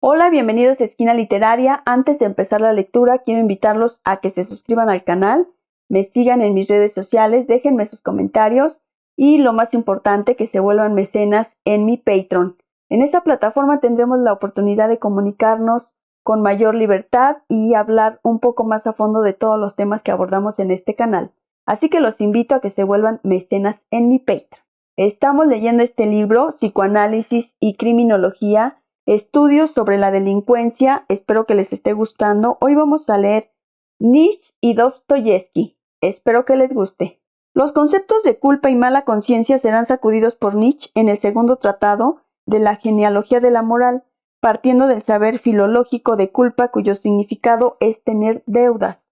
Hola, bienvenidos a Esquina Literaria. Antes de empezar la lectura, quiero invitarlos a que se suscriban al canal, me sigan en mis redes sociales, déjenme sus comentarios y lo más importante, que se vuelvan mecenas en mi Patreon. En esa plataforma tendremos la oportunidad de comunicarnos con mayor libertad y hablar un poco más a fondo de todos los temas que abordamos en este canal. Así que los invito a que se vuelvan mecenas en mi Patreon. Estamos leyendo este libro, Psicoanálisis y Criminología, Estudios sobre la delincuencia. Espero que les esté gustando. Hoy vamos a leer Nietzsche y Dostoyevsky. Espero que les guste. Los conceptos de culpa y mala conciencia serán sacudidos por Nietzsche en el segundo tratado de la genealogía de la moral, partiendo del saber filológico de culpa, cuyo significado es tener deudas.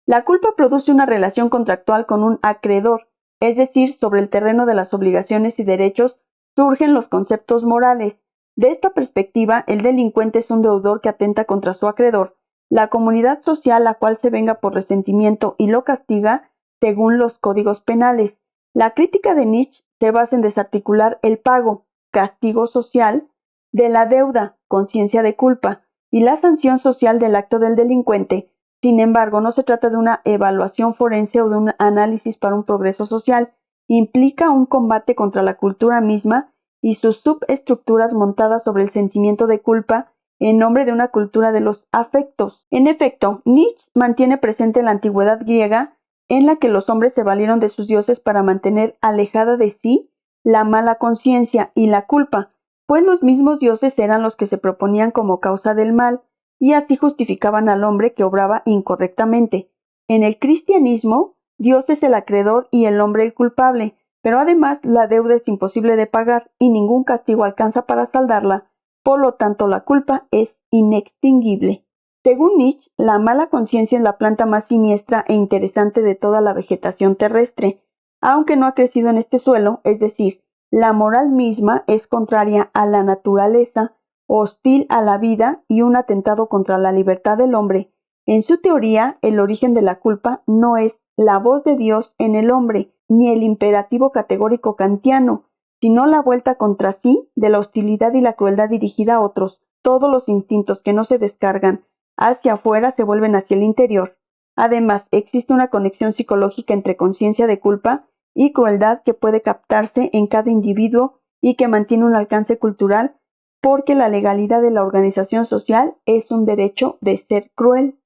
La culpa produce una relación contractual con un acreedor, es decir, sobre el terreno de las obligaciones y derechos surgen los conceptos morales. De esta perspectiva, el delincuente es un deudor que atenta contra su acreedor, la comunidad social la cual se venga por resentimiento y lo castiga según los códigos penales. La crítica de Nietzsche se basa en desarticular el pago, castigo social, de la deuda, conciencia de culpa, y la sanción social del acto del delincuente. Sin embargo, no se trata de una evaluación forense o de un análisis para un progreso social. Implica un combate contra la cultura misma y sus subestructuras montadas sobre el sentimiento de culpa en nombre de una cultura de los afectos. En efecto, Nietzsche mantiene presente la antigüedad griega en la que los hombres se valieron de sus dioses para mantener alejada de sí la mala conciencia y la culpa, pues los mismos dioses eran los que se proponían como causa del mal y así justificaban al hombre que obraba incorrectamente. En el cristianismo, Dios es el acreedor y el hombre el culpable, pero además la deuda es imposible de pagar y ningún castigo alcanza para saldarla, por lo tanto la culpa es inextinguible. Según Nietzsche, la mala conciencia es la planta más siniestra e interesante de toda la vegetación terrestre, aunque no ha crecido en este suelo, es decir, la moral misma es contraria a la naturaleza, hostil a la vida y un atentado contra la libertad del hombre. En su teoría, el origen de la culpa no es la voz de Dios en el hombre, ni el imperativo categórico kantiano, sino la vuelta contra sí de la hostilidad y la crueldad dirigida a otros. Todos los instintos que no se descargan hacia afuera se vuelven hacia el interior. Además, existe una conexión psicológica entre conciencia de culpa y crueldad que puede captarse en cada individuo y que mantiene un alcance cultural, porque la legalidad de la organización social es un derecho de ser cruel.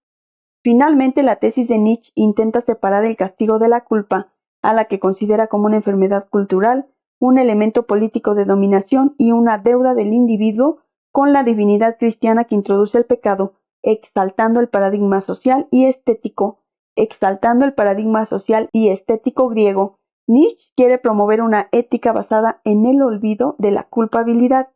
Finalmente, la tesis de Nietzsche intenta separar el castigo de la culpa, a la que considera como una enfermedad cultural, un elemento político de dominación y una deuda del individuo con la divinidad cristiana que introduce el pecado, exaltando el paradigma social y estético griego. Nietzsche quiere promover una ética basada en el olvido de la culpabilidad.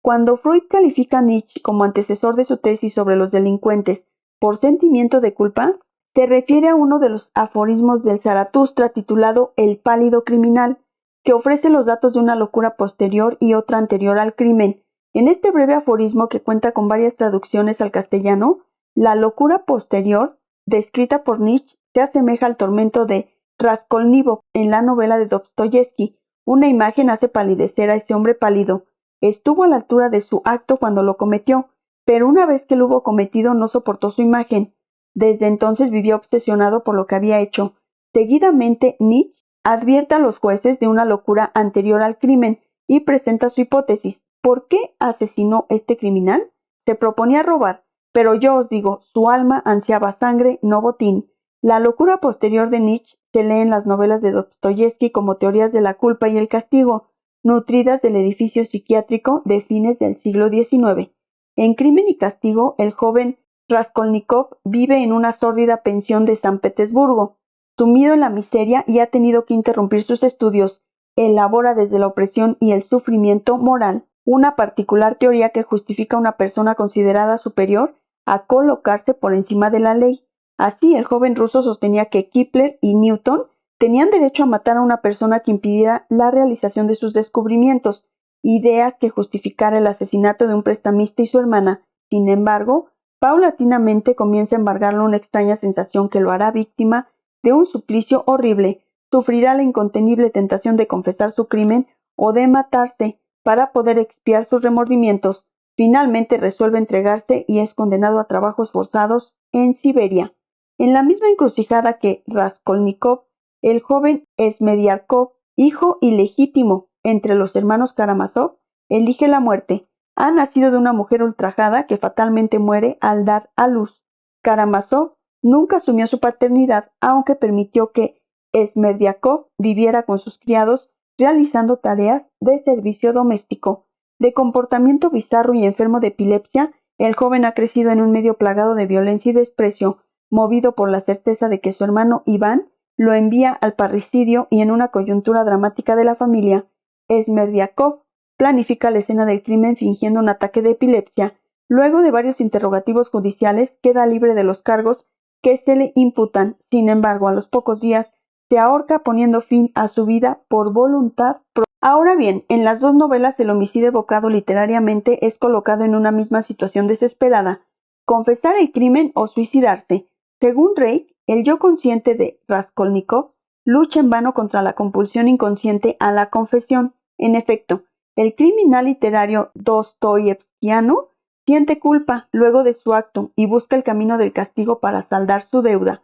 Cuando Freud califica a Nietzsche como antecesor de su tesis sobre los delincuentes por sentimiento de culpa, se refiere a uno de los aforismos del Zaratustra titulado El pálido criminal, que ofrece los datos de una locura posterior y otra anterior al crimen. En este breve aforismo, que cuenta con varias traducciones al castellano, la locura posterior, descrita por Nietzsche, se asemeja al tormento de Raskolnikov en la novela de Dostoyevsky. Una imagen hace palidecer a ese hombre pálido. Estuvo a la altura de su acto cuando lo cometió, pero una vez que lo hubo cometido no soportó su imagen. Desde entonces vivió obsesionado por lo que había hecho. Seguidamente, Nietzsche advierte a los jueces de una locura anterior al crimen y presenta su hipótesis. ¿Por qué asesinó este criminal? Se proponía robar, pero yo os digo, su alma ansiaba sangre, no botín. La locura posterior de Nietzsche se lee en las novelas de Dostoyevsky como teorías de la culpa y el castigo, nutridas del edificio psiquiátrico de fines del siglo XIX. En Crimen y Castigo, el joven Raskolnikov vive en una sórdida pensión de San Petersburgo, sumido en la miseria, y ha tenido que interrumpir sus estudios. Elabora desde la opresión y el sufrimiento moral una particular teoría que justifica a una persona considerada superior a colocarse por encima de la ley. Así, el joven ruso sostenía que Kepler y Newton tenían derecho a matar a una persona que impidiera la realización de sus descubrimientos, ideas que justificara el asesinato de un prestamista y su hermana. Sin embargo, paulatinamente comienza a embargarlo una extraña sensación que lo hará víctima de un suplicio horrible. Sufrirá la incontenible tentación de confesar su crimen o de matarse para poder expiar sus remordimientos. Finalmente resuelve entregarse y es condenado a trabajos forzados en Siberia. En la misma encrucijada que Raskolnikov, el joven Smerdyakov, hijo ilegítimo entre los hermanos Karamazov, elige la muerte. Ha nacido de una mujer ultrajada que fatalmente muere al dar a luz. Karamazov nunca asumió su paternidad, aunque permitió que Smerdyakov viviera con sus criados realizando tareas de servicio doméstico. De comportamiento bizarro y enfermo de epilepsia, el joven ha crecido en un medio plagado de violencia y desprecio, movido por la certeza de que su hermano Iván lo envía al parricidio y en una coyuntura dramática de la familia, Smerdyakov planifica la escena del crimen fingiendo un ataque de epilepsia. Luego de varios interrogativos judiciales, queda libre de los cargos que se le imputan. Sin embargo, a los pocos días, se ahorca poniendo fin a su vida por voluntad propia. Ahora bien, en las dos novelas el homicidio evocado literariamente es colocado en una misma situación desesperada: confesar el crimen o suicidarse. Según Reich, el yo consciente de Raskolnikov lucha en vano contra la compulsión inconsciente a la confesión. En efecto, el criminal literario dostoyevskiano siente culpa luego de su acto y busca el camino del castigo para saldar su deuda.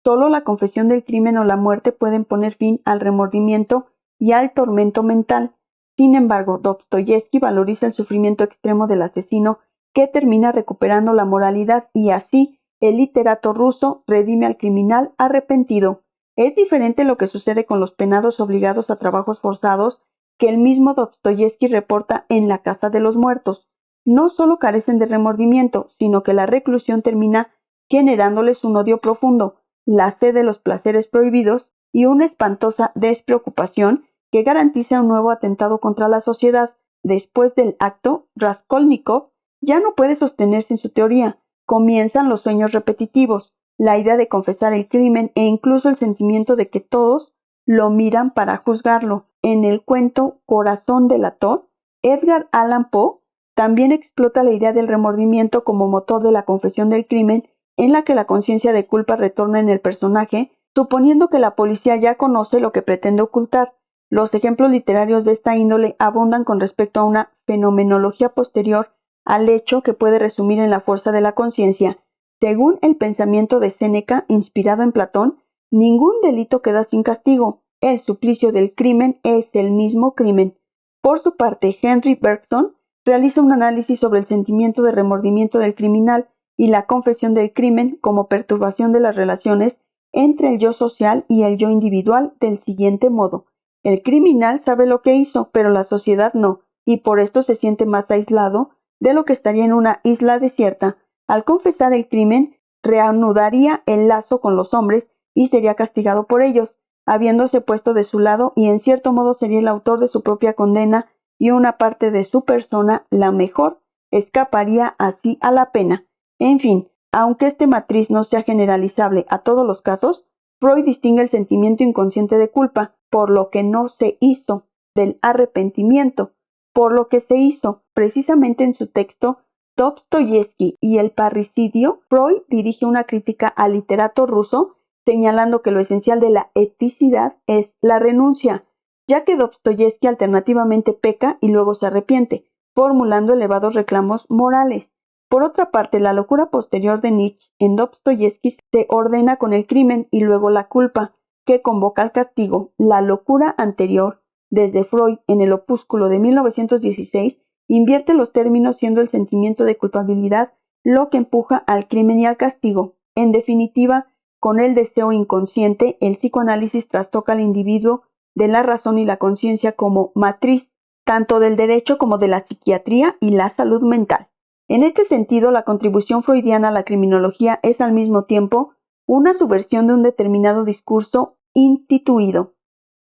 Solo la confesión del crimen o la muerte pueden poner fin al remordimiento y al tormento mental. Sin embargo, Dostoyevski valoriza el sufrimiento extremo del asesino, que termina recuperando la moralidad, y así el literato ruso redime al criminal arrepentido. Es diferente lo que sucede con los penados obligados a trabajos forzados, que el mismo Dostoyevski reporta en La Casa de los Muertos. No solo carecen de remordimiento, sino que la reclusión termina generándoles un odio profundo, la sed de los placeres prohibidos y una espantosa despreocupación que garantiza un nuevo atentado contra la sociedad. Después del acto, Raskolnikov ya no puede sostenerse en su teoría. Comienzan los sueños repetitivos, la idea de confesar el crimen e incluso el sentimiento de que todos lo miran para juzgarlo. En el cuento Corazón delator, Edgar Allan Poe también explota la idea del remordimiento como motor de la confesión del crimen, en la que la conciencia de culpa retorna en el personaje, suponiendo que la policía ya conoce lo que pretende ocultar. Los ejemplos literarios de esta índole abundan con respecto a una fenomenología posterior al hecho que puede resumir en la fuerza de la conciencia. Según el pensamiento de Séneca, inspirado en Platón, ningún delito queda sin castigo. El suplicio del crimen es el mismo crimen. Por su parte, Henry Bergson realiza un análisis sobre el sentimiento de remordimiento del criminal y la confesión del crimen como perturbación de las relaciones entre el yo social y el yo individual del siguiente modo: el criminal sabe lo que hizo, pero la sociedad no, y por esto se siente más aislado de lo que estaría en una isla desierta. Al confesar el crimen, reanudaría el lazo con los hombres y sería castigado por ellos, habiéndose puesto de su lado, y en cierto modo sería el autor de su propia condena, y una parte de su persona, la mejor, escaparía así a la pena. En fin, aunque este matriz no sea generalizable a todos los casos, Freud distingue el sentimiento inconsciente de culpa, por lo que no se hizo, del arrepentimiento, por lo que se hizo. Precisamente en su texto Dostoyevski y el parricidio, Freud dirige una crítica al literato ruso, señalando que lo esencial de la eticidad es la renuncia, ya que Dostoyevski alternativamente peca y luego se arrepiente, formulando elevados reclamos morales. Por otra parte, la locura posterior de Nietzsche en Dostoyevski se ordena con el crimen y luego la culpa, que convoca al castigo. La locura anterior, desde Freud en el Opúsculo de 1916, invierte los términos, siendo el sentimiento de culpabilidad lo que empuja al crimen y al castigo. En definitiva, con el deseo inconsciente, el psicoanálisis trastoca al individuo de la razón y la conciencia como matriz, tanto del derecho como de la psiquiatría y la salud mental. En este sentido, la contribución freudiana a la criminología es al mismo tiempo una subversión de un determinado discurso instituido.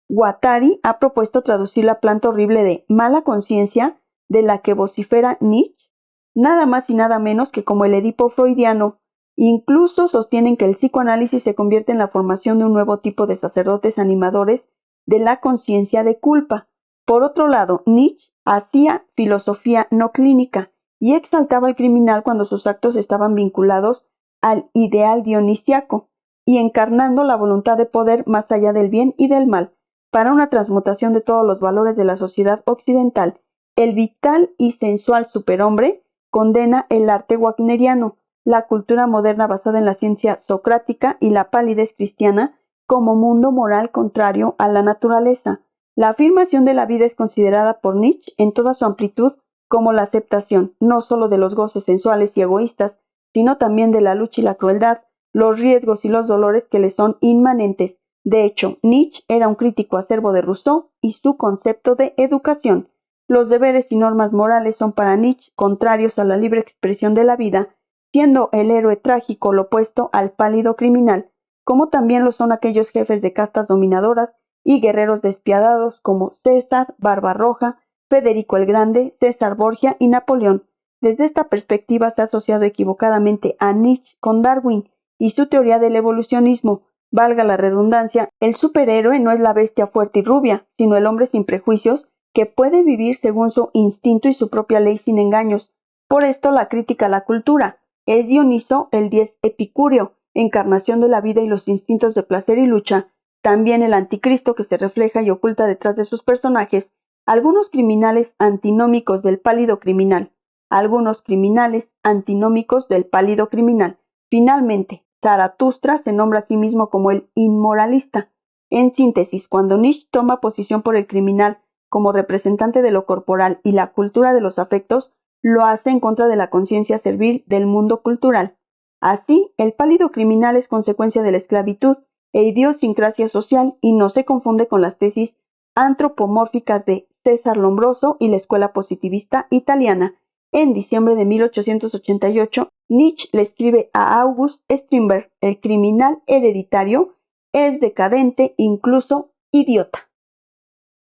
Guattari ha propuesto traducir la planta horrible de mala conciencia de la que vocifera Nietzsche, nada más y nada menos que como el Edipo freudiano. Incluso sostienen que el psicoanálisis se convierte en la formación de un nuevo tipo de sacerdotes animadores de la conciencia de culpa. Por otro lado, Nietzsche hacía filosofía no clínica y exaltaba al criminal cuando sus actos estaban vinculados al ideal dionisiaco y encarnando la voluntad de poder más allá del bien y del mal, para una transmutación de todos los valores de la sociedad occidental. El vital y sensual superhombre condena el arte wagneriano, la cultura moderna basada en la ciencia socrática y la palidez cristiana como mundo moral contrario a la naturaleza. La afirmación de la vida es considerada por Nietzsche en toda su amplitud como la aceptación, no solo de los goces sensuales y egoístas, sino también de la lucha y la crueldad, los riesgos y los dolores que le son inmanentes. De hecho, Nietzsche era un crítico acerbo de Rousseau y su concepto de educación. Los deberes y normas morales son para Nietzsche contrarios a la libre expresión de la vida, siendo el héroe trágico lo opuesto al pálido criminal, como también lo son aquellos jefes de castas dominadoras y guerreros despiadados como César, Barbarroja, Federico el Grande, César Borgia y Napoleón. Desde esta perspectiva se ha asociado equivocadamente a Nietzsche con Darwin y su teoría del evolucionismo. Valga la redundancia, el superhéroe no es la bestia fuerte y rubia, sino el hombre sin prejuicios que puede vivir según su instinto y su propia ley sin engaños. Por esto la crítica a la cultura es Dioniso el diez epicúreo, encarnación de la vida y los instintos de placer y lucha, también el anticristo que se refleja y oculta detrás de sus personajes, algunos criminales antinómicos del pálido criminal, algunos criminales antinómicos del pálido criminal. Finalmente, Zaratustra se nombra a sí mismo como el inmoralista. En síntesis, cuando Nietzsche toma posición por el criminal como representante de lo corporal y la cultura de los afectos, lo hace en contra de la conciencia servil del mundo cultural. Así, el pálido criminal es consecuencia de la esclavitud e idiosincrasia social y no se confunde con las tesis antropomórficas de César Lombroso y la escuela positivista italiana. En diciembre de 1888, Nietzsche le escribe a August Strindberg: el criminal hereditario es decadente, incluso idiota.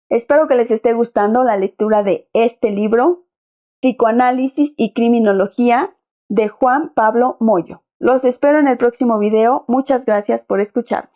Espero que les esté gustando la lectura de este libro, Psicoanálisis y Criminología, de Juan Pablo Moyo. Los espero en el próximo video. Muchas gracias por escucharme.